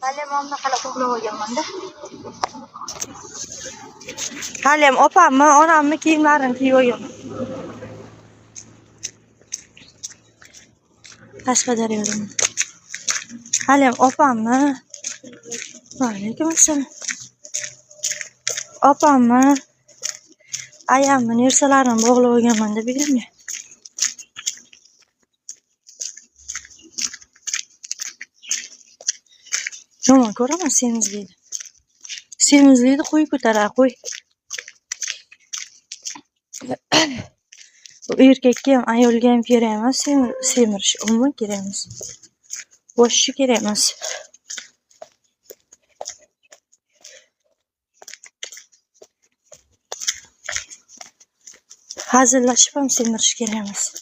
Hali mamma hala uxlab olganman-da. Haliyam opammi, onamni kiyimlarini kiyib olgan. Qashqadaryodan. Haliyam opammi? Alaykum assalom. Opammi? Ayammi nersalarini bog'lab olganman deb bildim. Yomon ko'raman semizlikni. Semizlikni qo'y ko'tarar, qo'y. Bu erkakka ham, ayolga ham kerak emas, semirish umuman kerak emas. Boshi kerak emas. Hazillashib ham semirish kerak emas.